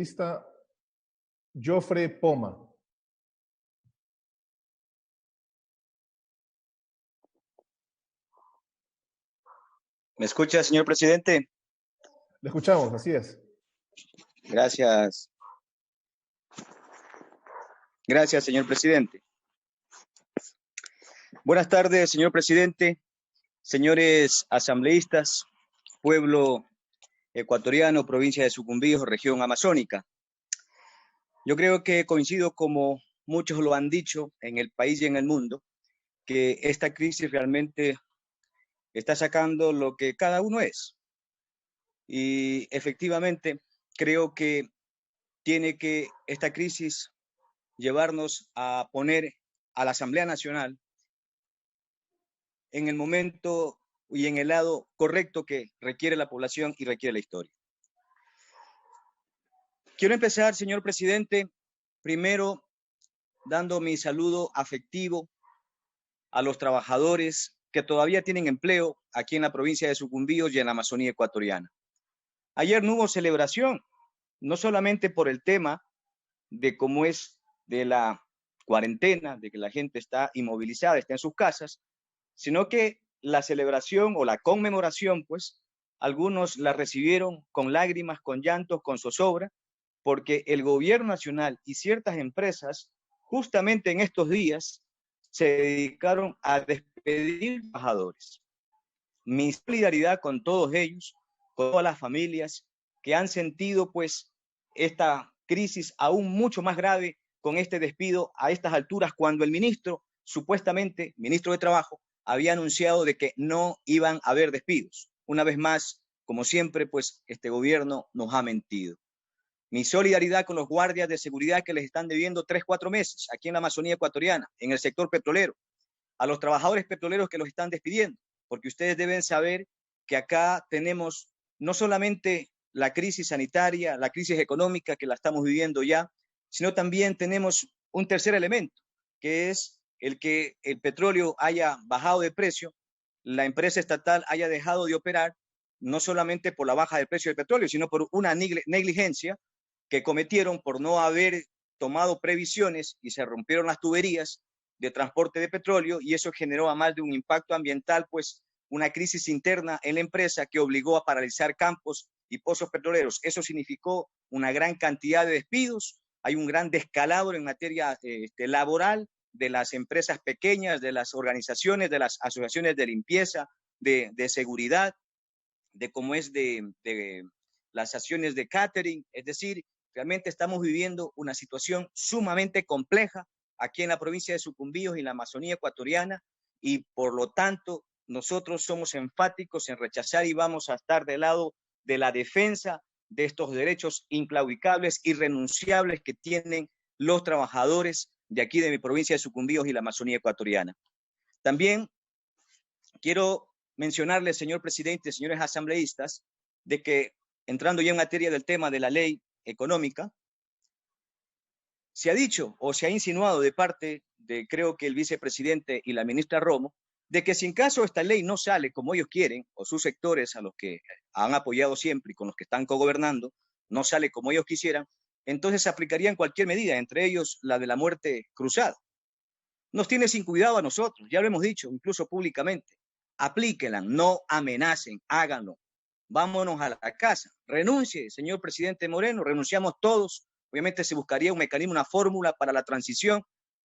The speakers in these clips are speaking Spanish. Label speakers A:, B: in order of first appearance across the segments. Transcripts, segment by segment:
A: asambleísta Jofre Poma.
B: ¿Me escucha, señor presidente?
A: Le escuchamos, así es.
B: Gracias. Gracias, señor presidente. Buenas tardes, señor presidente, señores asambleístas, pueblo ecuatoriano, provincia de Sucumbíos, región amazónica. Yo creo que coincido, como muchos lo han dicho en el país y en el mundo, que esta crisis realmente está sacando lo que cada uno es. Y efectivamente creo que tiene que esta crisis llevarnos a poner a la Asamblea Nacional en el momento y en el lado correcto que requiere la población y requiere la historia. Quiero empezar, señor presidente, primero dando mi saludo afectivo a los trabajadores que todavía tienen empleo aquí en la provincia de Sucumbíos y en la Amazonía ecuatoriana. Ayer no hubo celebración, no solamente por el tema de cómo es de la cuarentena, de que la gente está inmovilizada, está en sus casas, sino que la celebración o la conmemoración, pues, algunos la recibieron con lágrimas, con llantos, con zozobra, porque el gobierno nacional y ciertas empresas, justamente en estos días, se dedicaron a despedir trabajadores. Mi solidaridad con todos ellos, con todas las familias que han sentido, pues, esta crisis aún mucho más grave con este despido a estas alturas, cuando el ministro, supuestamente ministro de Trabajo, había anunciado de que no iban a haber despidos. Una vez más, como siempre, pues este gobierno nos ha mentido. Mi solidaridad con los guardias de seguridad que les están debiendo 3, 4 meses aquí en la Amazonía ecuatoriana, en el sector petrolero, a los trabajadores petroleros que los están despidiendo, porque ustedes deben saber que acá tenemos no solamente la crisis sanitaria, la crisis económica que la estamos viviendo ya, sino también tenemos un tercer elemento, que es el que el petróleo haya bajado de precio, la empresa estatal haya dejado de operar, no solamente por la baja del precio del petróleo, sino por una negligencia que cometieron por no haber tomado previsiones y se rompieron las tuberías de transporte de petróleo, y eso generó, a más de un impacto ambiental, pues una crisis interna en la empresa que obligó a paralizar campos y pozos petroleros. Eso significó una gran cantidad de despidos, hay un gran descalabro en materia laboral de las empresas pequeñas, de las organizaciones, de las asociaciones de limpieza, de seguridad, de cómo es de las acciones de catering. Es decir, realmente estamos viviendo una situación sumamente compleja aquí en la provincia de Sucumbíos y en la Amazonía ecuatoriana, y por lo tanto nosotros somos enfáticos en rechazar y vamos a estar del lado de la defensa de estos derechos inclaudicables, irrenunciables que tienen los trabajadores de aquí de mi provincia de Sucumbíos y la Amazonía ecuatoriana. También quiero mencionarles, señor presidente, señores asambleístas, de que entrando ya en materia del tema de la ley económica, se ha dicho o se ha insinuado de parte de, creo que el vicepresidente y la ministra Romo, de que si en caso esta ley no sale como ellos quieren, o sus sectores a los que han apoyado siempre y con los que están cogobernando, no sale como ellos quisieran, entonces se aplicarían cualquier medida, entre ellos la de la muerte cruzada. Nos tiene sin cuidado a nosotros, ya lo hemos dicho, incluso públicamente. Aplíquenla, no amenacen, háganlo. Vámonos a la casa. Renuncie, señor presidente Moreno, renunciamos todos. Obviamente se buscaría un mecanismo, una fórmula para la transición,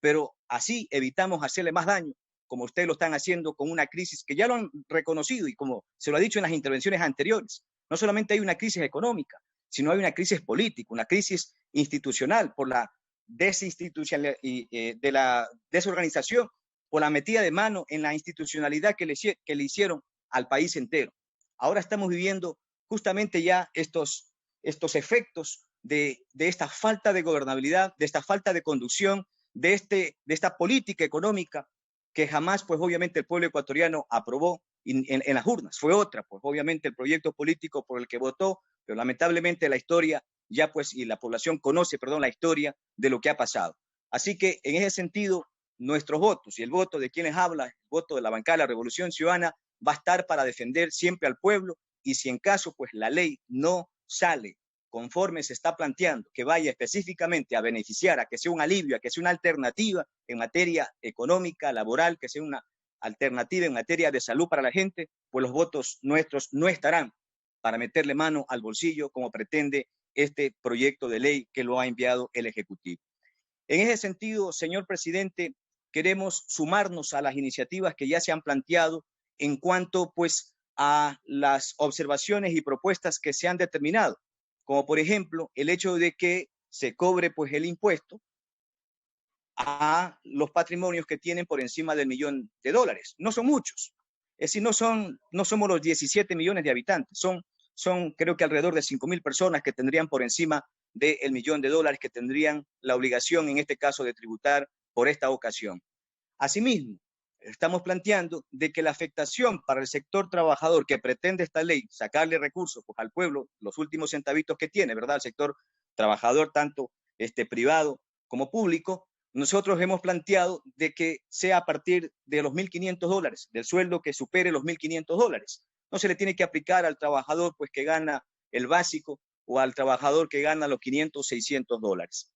B: pero así evitamos hacerle más daño, como ustedes lo están haciendo con una crisis que ya lo han reconocido y como se lo ha dicho en las intervenciones anteriores. No solamente hay una crisis económica, sino hay una crisis política, una crisis institucional por la desinstitucionalidad y de la desorganización, por la metida de mano en la institucionalidad que le hicieron al país entero. Ahora estamos viviendo justamente ya estos efectos de esta falta de gobernabilidad, de esta falta de conducción, de esta política económica que jamás, pues obviamente el pueblo ecuatoriano aprobó en las urnas. Fue otra, pues obviamente el proyecto político por el que votó, pero lamentablemente la historia ya pues, y la población conoce, perdón, la historia de lo que ha pasado. Así que en ese sentido, nuestros votos y el voto de quienes hablan, el voto de la bancada de la Revolución Ciudadana, va a estar para defender siempre al pueblo, y si en caso pues la ley no sale conforme se está planteando que vaya específicamente a beneficiar, a que sea un alivio, a que sea una alternativa en materia económica, laboral, que sea una alternativa en materia de salud para la gente, pues los votos nuestros no estarán para meterle mano al bolsillo como pretende este proyecto de ley que lo ha enviado el Ejecutivo. En ese sentido, señor presidente, queremos sumarnos a las iniciativas que ya se han planteado en cuanto pues a las observaciones y propuestas que se han determinado, como por ejemplo el hecho de que se cobre pues el impuesto a los patrimonios que tienen por encima del $1.000.000. No son muchos, es decir, no somos los 17 millones de habitantes, son creo que alrededor de 5.000 personas que tendrían por encima del $1.000.000 que tendrían la obligación en este caso de tributar por esta ocasión. Asimismo, estamos planteando de que la afectación para el sector trabajador que pretende esta ley, sacarle recursos pues, al pueblo, los últimos centavitos que tiene, ¿verdad? El sector trabajador, tanto privado como público, nosotros hemos planteado de que sea a partir de los $1.500, del sueldo que supere los $1.500. No se le tiene que aplicar al trabajador pues que gana el básico o al trabajador que gana los $500, $600.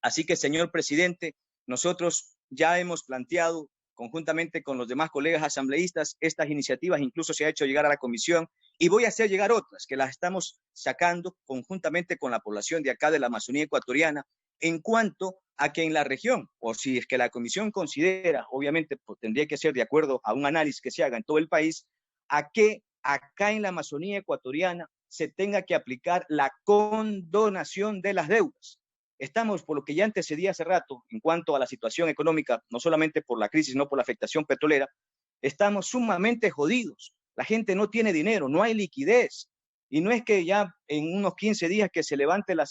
B: Así que, señor presidente, nosotros ya hemos planteado conjuntamente con los demás colegas asambleístas estas iniciativas, incluso se ha hecho llegar a la comisión y voy a hacer llegar otras que las estamos sacando conjuntamente con la población de acá de la Amazonía ecuatoriana en cuanto a que en la región, o si es que la comisión considera, obviamente pues, tendría que ser de acuerdo a un análisis que se haga en todo el país, a que acá en la Amazonía ecuatoriana se tenga que aplicar la condonación de las deudas. Estamos, por lo que ya antecedí hace rato, en cuanto a la situación económica, no solamente por la crisis, sino por la afectación petrolera, estamos sumamente jodidos. La gente no tiene dinero, no hay liquidez. Y no es que ya en unos 15 días que se levante la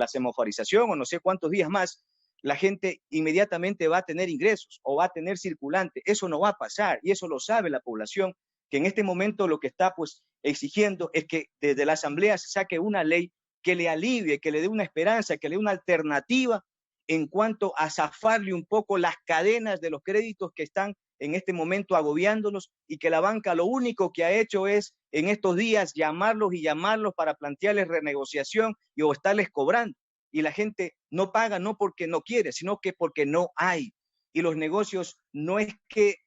B: semaforización o no sé cuántos días más, la gente inmediatamente va a tener ingresos o va a tener circulante. Eso no va a pasar y eso lo sabe la población, que en este momento lo que está pues exigiendo es que desde la Asamblea se saque una ley que le alivie, que le dé una esperanza, que le dé una alternativa en cuanto a zafarle un poco las cadenas de los créditos que están en este momento agobiándolos y que la banca lo único que ha hecho es en estos días llamarlos y llamarlos para plantearles renegociación y o estarles cobrando. Y la gente no paga no porque no quiere, sino que porque no hay. Y los negocios no es que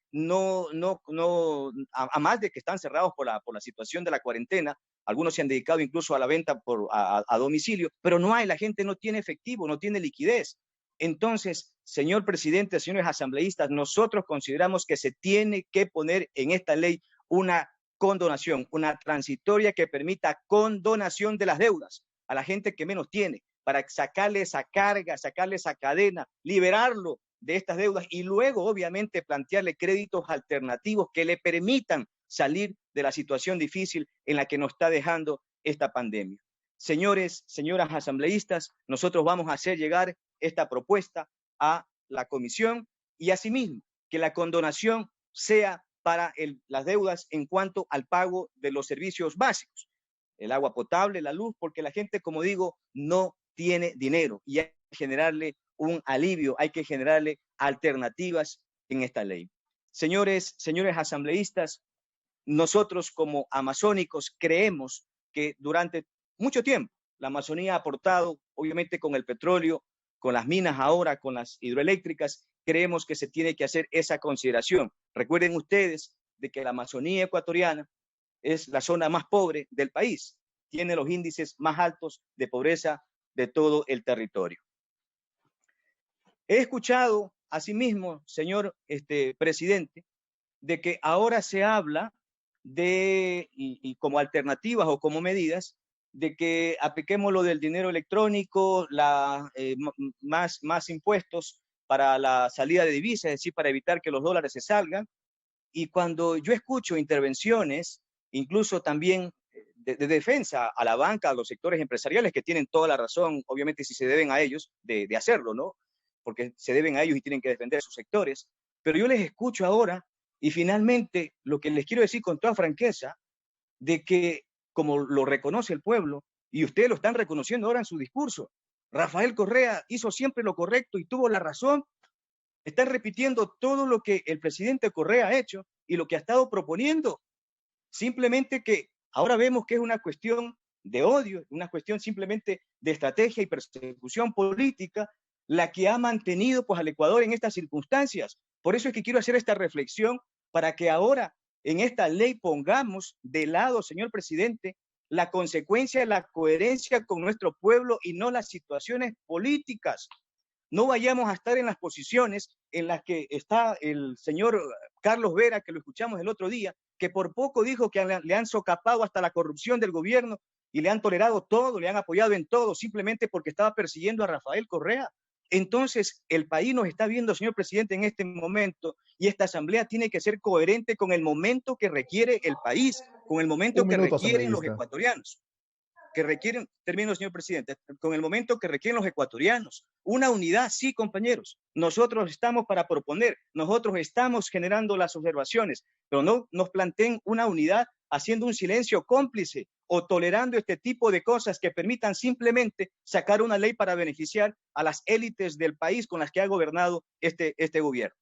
B: a más de que están cerrados por la situación de la cuarentena, algunos se han dedicado incluso a la venta a domicilio, pero no hay, la gente no tiene efectivo, no tiene liquidez. Entonces, señor presidente, señores asambleístas, nosotros consideramos que se tiene que poner en esta ley una condonación, una transitoria que permita condonación de las deudas a la gente que menos tiene, para sacarle esa carga, sacarle esa cadena, liberarlo de estas deudas y luego, obviamente, plantearle créditos alternativos que le permitan salir de la situación difícil en la que nos está dejando esta pandemia. Señores, señoras asambleístas, nosotros vamos a hacer llegar esta propuesta a la comisión y asimismo que la condonación sea para las deudas en cuanto al pago de los servicios básicos, el agua potable, la luz, porque la gente, como digo, no tiene dinero y hay que generarle un alivio, hay que generarle alternativas en esta ley. Señores asambleístas, nosotros como amazónicos creemos que durante mucho tiempo la Amazonía ha aportado, obviamente con el petróleo, con las minas ahora, con las hidroeléctricas, creemos que se tiene que hacer esa consideración. Recuerden ustedes de que la Amazonía ecuatoriana es la zona más pobre del país, tiene los índices más altos de pobreza de todo el territorio. He escuchado, asimismo, señor presidente, de que ahora se habla de, y como alternativas o como medidas, de que apliquemos lo del dinero electrónico, más impuestos para la salida de divisas, es decir, para evitar que los dólares se salgan. Y cuando yo escucho intervenciones, incluso también de defensa a la banca, a los sectores empresariales que tienen toda la razón, obviamente si se deben a ellos, de hacerlo, ¿no? Porque se deben a ellos y tienen que defender sus sectores. Pero yo les escucho ahora y finalmente lo que les quiero decir con toda franqueza, de que como lo reconoce el pueblo, y ustedes lo están reconociendo ahora en su discurso, Rafael Correa hizo siempre lo correcto y tuvo la razón. Están repitiendo todo lo que el presidente Correa ha hecho y lo que ha estado proponiendo. Simplemente que ahora vemos que es una cuestión de odio, una cuestión simplemente de estrategia y persecución política, la que ha mantenido pues al Ecuador en estas circunstancias. Por eso es que quiero hacer esta reflexión para que ahora en esta ley pongamos de lado, señor presidente, la consecuencia de la coherencia con nuestro pueblo y no las situaciones políticas. No vayamos a estar en las posiciones en las que está el señor Carlos Vera, que lo escuchamos el otro día, que por poco dijo que le han socapado hasta la corrupción del gobierno y le han tolerado todo, le han apoyado en todo, simplemente porque estaba persiguiendo a Rafael Correa. Entonces, el país nos está viendo, señor presidente, en este momento, y esta asamblea tiene que ser coherente con el momento que requiere el país, con el momento
A: Un
B: que
A: minuto,
B: requieren los
A: asambleísta.
B: ecuatorianos, que requieren, termino, señor presidente, con el momento que requieren los ecuatorianos. Una unidad, sí, compañeros. Nosotros estamos para proponer, nosotros estamos generando las observaciones, pero no nos planteen una unidad haciendo un silencio cómplice o tolerando este tipo de cosas que permitan simplemente sacar una ley para beneficiar a las élites del país con las que ha gobernado este gobierno.